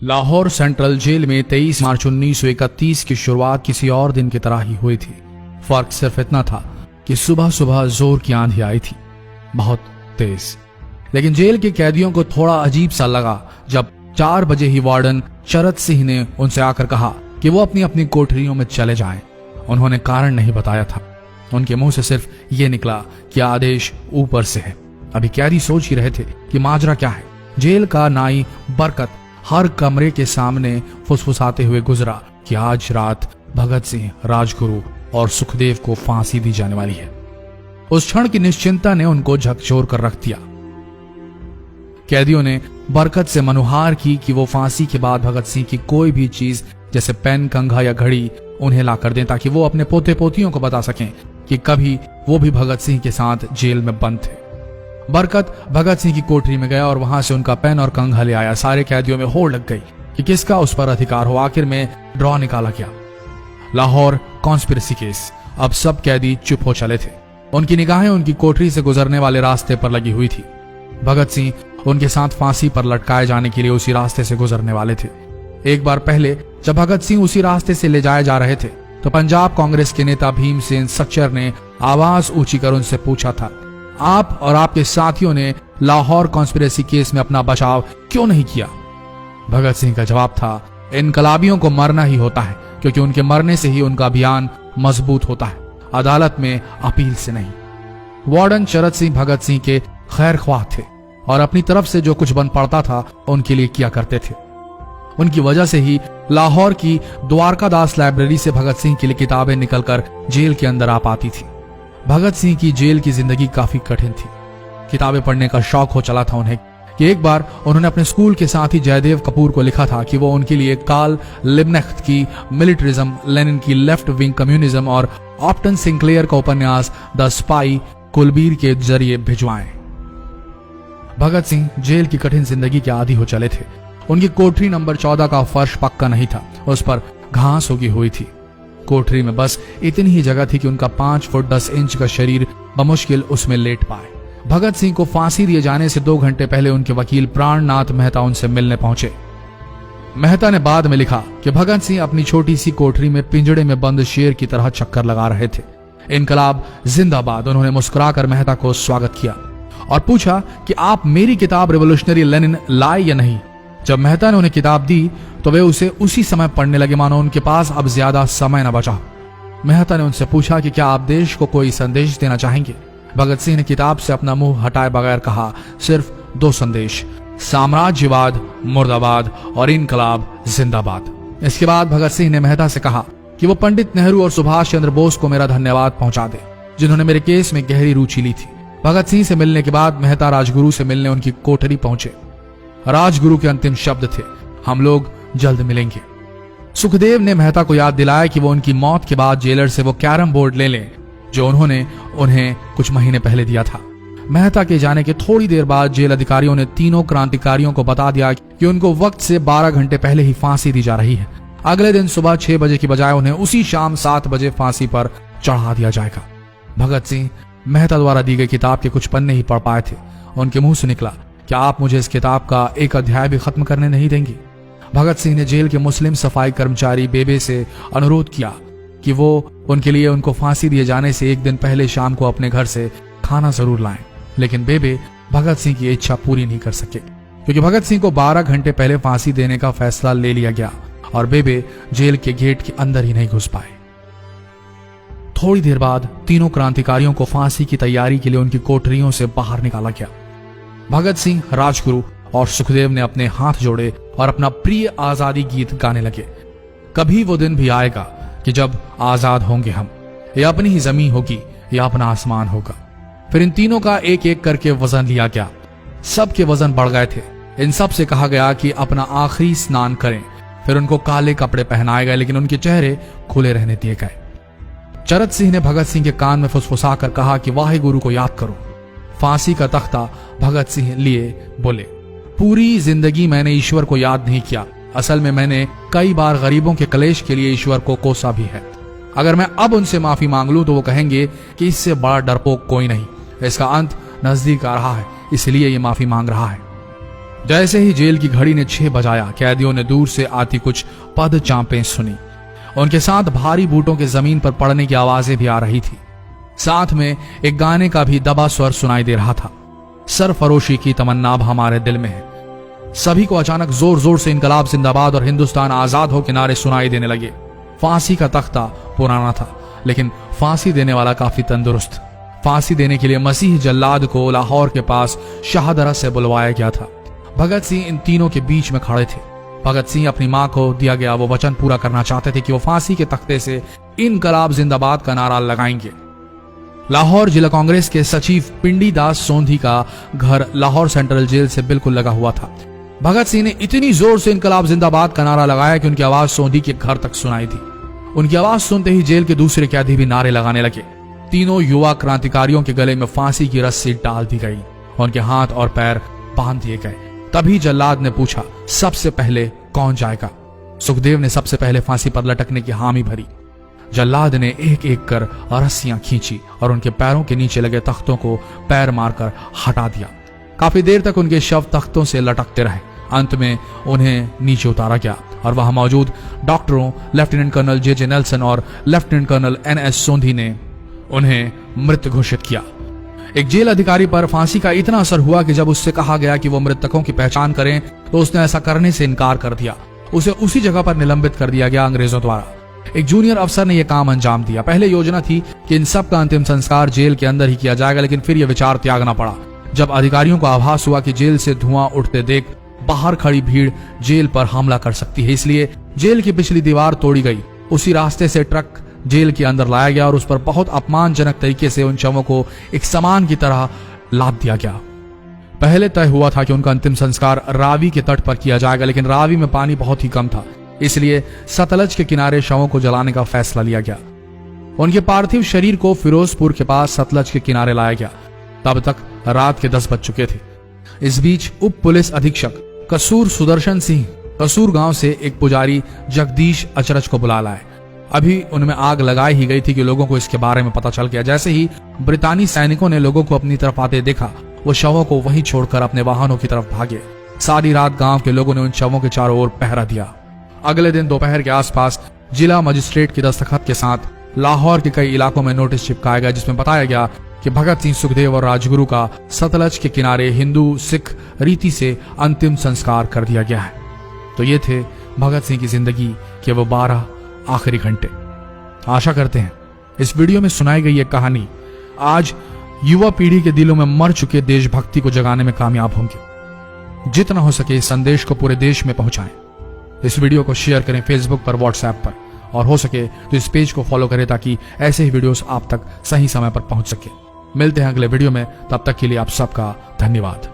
Lahore central jail में 23 मार्च 1931 की शुरुआत किसी और दिन की तरह ही हुई थी। फर्क सिर्फ इतना था कि सुबह सुबह जोर की आंधी आई थी, बहुत तेज। लेकिन जेल के कैदियों को थोड़ा अजीब सा लगा जब 4 बजे ही वार्डन चरत सिंह ने उनसे आकर कहा कि वो अपनी अपनी कोठरियों में चले जाएं। उन्होंने कारण नहीं बताया था। उनके मुंह से सिर्फ ये निकला कि आदेश ऊपर से है। अभी कैदी सोच ही रहे थे कि माजरा क्या है। जेल का नाई बरकत हर कमरे के सामने फुसफुसाते हुए गुजरा कि आज रात भगत सिंह, राजगुरु और सुखदेव को फांसी दी जाने वाली है। उस क्षण की निश्चिंता ने उनको झकझोर कर रख दिया। कैदियों ने बरकत से मनुहार की कि वो फांसी के बाद भगत सिंह की कोई भी चीज जैसे पेन, कंघा या घड़ी उन्हें ला कर दें ताकि वो अपने पोते पोतियों को बता सकें कि कभी वो भी भगत सिंह के साथ जेल में बंद थे। बरकत भगत सिंह की कोठरी में गया और वहां से उनका पेन और कंघा ले आया। सारे कैदियों में होड़ लग गई कि किसका उस पर अधिकार हो। आखिर में ड्रॉ निकाला गया, लाहौर कॉन्स्पिरेसी केस। अब सब कैदी चुप हो चले थे। उनकी निगाहें उनकी कोठरी से गुजरने वाले रास्ते पर लगी हुई थी। भगत सिंह उनके साथ फांसी पर लटकाए जाने के लिए उसी रास्ते से गुजरने वाले थे। एक बार पहले जब भगत सिंह उसी रास्ते से ले जाए जा रहे थे तो पंजाब कांग्रेस के नेता भीमसेन सच्चर ने आवाज ऊंची कर उनसे पूछा था, आप और आपके साथियों ने लाहौर कॉन्स्पिरेसी केस में अपना बचाव क्यों नहीं किया? भगत सिंह का जवाब था, इनकलाबियों को मरना ही होता है क्योंकि उनके मरने से ही उनका अभियान मजबूत होता है, अदालत में अपील से नहीं। वार्डन चरत सिंह भगत सिंह के खैर ख्वाह थे और अपनी तरफ से जो कुछ बन पड़ता था उनके लिए किया करते थे। उनकी वजह से ही लाहौर की द्वारकादास लाइब्रेरी से भगत सिंह के लिए किताबें निकलकर जेल के अंदर आ पाती थी। भगत सिंह की जेल की जिंदगी काफी कठिन थी। किताबें पढ़ने का शौक हो चला था उन्हें कि एक बार उन्होंने अपने स्कूल के साथी जयदेव कपूर को लिखा था कि वो उनके लिए कार्ल लिब्नेख्त की मिलिटरिज्म, लेनिन की लेफ्ट विंग कम्युनिज्म और ऑप्टन सिंक्लेयर का उपन्यास द स्पाई कुलबीर के जरिए भिजवाएं। भगत सिंह जेल की कठिन जिंदगी के आदी हो चले थे। उनकी कोठरी नंबर 14 का फर्श पक्का नहीं था, उस पर घास उगी हुई थी। कोठरी में बस इतनी ही जगह थी कि उनका 5 फुट 10 इंच का शरीर बमुश्किल उसमें लेट पाए। भगत सिंह को फांसी दिए जाने से 2 घंटे पहले उनके वकील प्राणनाथ मेहता उनसे मिलने पहुंचे। मेहता ने बाद में लिखा कि भगत सिंह अपनी छोटी सी कोठरी में पिंजड़े में बंद शेर की तरह चक्कर लगा रहे थे। इनकलाब जिंदाबाद। उन्होंने मुस्कुराकर मेहता को स्वागत किया और पूछा कि आप मेरी किताब रिवोल्यूशनरी लेनिन लाए या नहीं। जब मेहता ने उन्हें किताब दी तो वे उसे उसी समय पढ़ने लगे मानो उनके पास अब ज्यादा समय न बचा। मेहता ने उनसे पूछा कि क्या आप देश को कोई संदेश देना चाहेंगे। भगत सिंह ने किताब से अपना मुंह हटाए बगैर कहा, सिर्फ 2 संदेश, साम्राज्यवाद मुर्दाबाद और इनकलाब जिंदाबाद। इसके बाद भगत सिंह ने मेहता से कहा कि वो पंडित नेहरू और सुभाष चंद्र बोस को मेरा धन्यवाद पहुंचा दे जिन्होंने मेरे केस में गहरी रुचि ली थी। भगत सिंह से मिलने के बाद मेहता राजगुरु से मिलने उनकी कोठरी पहुंचे। राजगुरु के अंतिम शब्द थे, हम लोग जल्द मिलेंगे। सुखदेव ने मेहता को याद दिलाया कि वो उनकी मौत के बाद जेलर से वो कैरम बोर्ड ले लें जो उन्होंने उन्हें कुछ महीने पहले दिया था। मेहता के जाने के थोड़ी देर बाद जेल अधिकारियों ने तीनों क्रांतिकारियों को बता दिया कि उनको वक्त से 12 घंटे पहले ही फांसी दी जा रही है। अगले दिन सुबह 6 बजे की बजाय उन्हें उसी शाम 7 बजे फांसी पर चढ़ा दिया जाएगा। भगत सिंह मेहता द्वारा दी गई किताब के कुछ पन्ने ही पढ़ पाए थे। उनके मुंह से निकला, क्या आप मुझे इस किताब का एक अध्याय भी खत्म करने नहीं देंगे? भगत सिंह ने जेल के मुस्लिम सफाई कर्मचारी बेबे से अनुरोध किया कि वो उनके लिए उनको फांसी दिए जाने से 1 दिन पहले शाम को अपने घर से खाना जरूर लाएं। लेकिन बेबे भगत सिंह की इच्छा पूरी नहीं कर सके क्योंकि भगत सिंह को 12 घंटे पहले फांसी देने का फैसला ले लिया गया और बेबे जेल के गेट के अंदर ही नहीं घुस पाए। थोड़ी देर बाद तीनों क्रांतिकारियों को फांसी की तैयारी के लिए उनकी कोठरियों से बाहर निकाला गया। भगत सिंह, राजगुरु और सुखदेव ने अपने हाथ जोड़े और अपना प्रिय आजादी गीत गाने लगे। कभी वो दिन भी आएगा कि जब आजाद होंगे हम, या अपनी ही जमीन होगी या अपना आसमान होगा। फिर इन तीनों का एक एक करके वजन लिया गया। सबके वजन बढ़ गए थे। इन सब से कहा गया कि अपना आखिरी स्नान करें। फिर उनको काले कपड़े पहनाए गए लेकिन उनके चेहरे खुले रहने दिए गए। चरत सिंह ने भगत सिंह के कान में फुसफुसा कर कहा कि वाहे गुरु को याद करो। फांसी का तख्ता भगत सिंह लिए बोले, पूरी जिंदगी मैंने ईश्वर को याद नहीं किया। असल में मैंने कई बार गरीबों के कलेश के लिए ईश्वर को कोसा भी है। अगर मैं अब उनसे माफी मांग लूं तो वो कहेंगे कि इससे बड़ा डरपोक कोई नहीं। इसका अंत नजदीक आ रहा है, इसलिए ये माफी मांग रहा है। जैसे ही जेल की घड़ी ने 6 बजाया, कैदियों ने दूर से आती कुछ पद चांपें सुनी। उनके साथ भारी बूटों के जमीन पर पड़ने की आवाजें भी आ रही थी। साथ में एक गाने का भी दबा स्वर सुनाई दे रहा था, सरफरोशी की तमन्ना अब हमारे दिल में है। सभी को अचानक जोर जोर से इनकलाब जिंदाबाद और हिंदुस्तान आजाद हो के नारे सुनाई देने लगे। फांसी का तख्ता पुराना था, लेकिन फांसी देने वाला काफी तंदुरुस्त। फांसी देने के लिए मसीह जल्लाद को लाहौर के पास शाहदरा से बुलवाया गया था। भगत सिंह इन तीनों के बीच में खड़े थे। भगत सिंह अपनी मां को दिया गया वो वचन पूरा करना चाहते थे कि वो फांसी के तख्ते से इनकलाब जिंदाबाद का नारा लगाएंगे। लाहौर जिला कांग्रेस के सचिव पिंडी दास सोंधी का घर लाहौर सेंट्रल जेल से बिल्कुल लगा हुआ था। भगत सिंह ने इतनी जोर से इनकलाब जिंदाबाद का नारा लगाया कि उनकी आवाज सोंधी के घर तक सुनाई दी। उनकी आवाज सुनते ही जेल के दूसरे कैदी भी नारे लगाने लगे। तीनों युवा क्रांतिकारियों के गले में फांसी की रस्सी डाल दी गई, उनके हाथ और पैर बांध दिए गए। तभी जल्लाद ने पूछा, सबसे पहले कौन जाएगा? सुखदेव ने सबसे पहले फांसी पर लटकने की हामी भरी। जल्लाद ने एक एक कर रस्सियां खींची और उनके पैरों के नीचे लगे तख्तों को पैर मारकर हटा दिया। काफी देर तक उनके शव तख्तों से लटकते रहे। अंत में उन्हें नीचे उतारा गया और वहां मौजूद डॉक्टरों लेफ्टिनेंट कर्नल जे नेल्सन और लेफ्टिनेंट कर्नल NS सोंधी ने उन्हें मृत घोषित किया। एक जेल अधिकारी पर फांसी का इतना असर हुआ कि जब उससे कहा गया कि वो मृतकों की पहचान करें तो उसने ऐसा करने से इनकार कर दिया। उसे उसी जगह पर निलंबित कर दिया गया अंग्रेजों द्वारा। एक जूनियर अफसर ने यह काम अंजाम दिया। पहले योजना थी कि इन सब का अंतिम संस्कार जेल के अंदर ही किया जाएगा, लेकिन फिर यह विचार त्यागना पड़ा जब अधिकारियों को आभास हुआ कि जेल से धुआं उठते देख बाहर खड़ी भीड़ जेल पर हमला कर सकती है। इसलिए जेल की पिछली दीवार तोड़ी गई। उसी रास्ते से ट्रक जेल के अंदर लाया गया और उस पर बहुत अपमानजनक तरीके से उन शवों को एक सामान की तरह लाद दिया गया। पहले तय हुआ था कि उनका अंतिम संस्कार रावी के तट पर किया जाएगा, लेकिन रावी में पानी बहुत ही कम था, इसलिए सतलज के किनारे शवों को जलाने का फैसला लिया गया। उनके पार्थिव शरीर को फिरोजपुर के पास सतलज के किनारे लाया गया। तब तक रात के 10 बज चुके थे। इस बीच उप पुलिस अधीक्षक कसूर सुदर्शन सिंह कसूर गांव से एक पुजारी जगदीश अचरज को बुला लाए। अभी उनमें आग लगाई ही गई थी कि लोगों को इसके बारे में पता चल गया। जैसे ही ब्रितानी सैनिकों ने लोगों को अपनी तरफ आते देखा, वो शवों को वहीं छोड़कर अपने वाहनों की तरफ भागे। सारी रात गांव के लोगों ने उन शवों के चारों ओर पहरा दिया। अगले दिन दोपहर के आसपास जिला मजिस्ट्रेट की दस्तखत के साथ लाहौर के कई इलाकों में नोटिस चिपकाया गया, जिसमें बताया गया कि भगत सिंह, सुखदेव और राजगुरु का सतलज के किनारे हिंदू सिख रीति से अंतिम संस्कार कर दिया गया है। तो ये थे भगत सिंह की जिंदगी के वो 12 आखिरी घंटे। आशा करते हैं इस वीडियो में सुनाई गई ये कहानी आज युवा पीढ़ी के दिलों में मर चुके देशभक्ति को जगाने में कामयाब होंगे। जितना हो सके इस संदेश को पूरे देश में पहुंचाएं। इस वीडियो को शेयर करें फेसबुक पर, व्हाट्सएप पर, और हो सके तो इस पेज को फॉलो करें ताकि ऐसे ही वीडियोस आप तक सही समय पर पहुंच सके। मिलते हैं अगले वीडियो में, तब तक के लिए आप सबका धन्यवाद।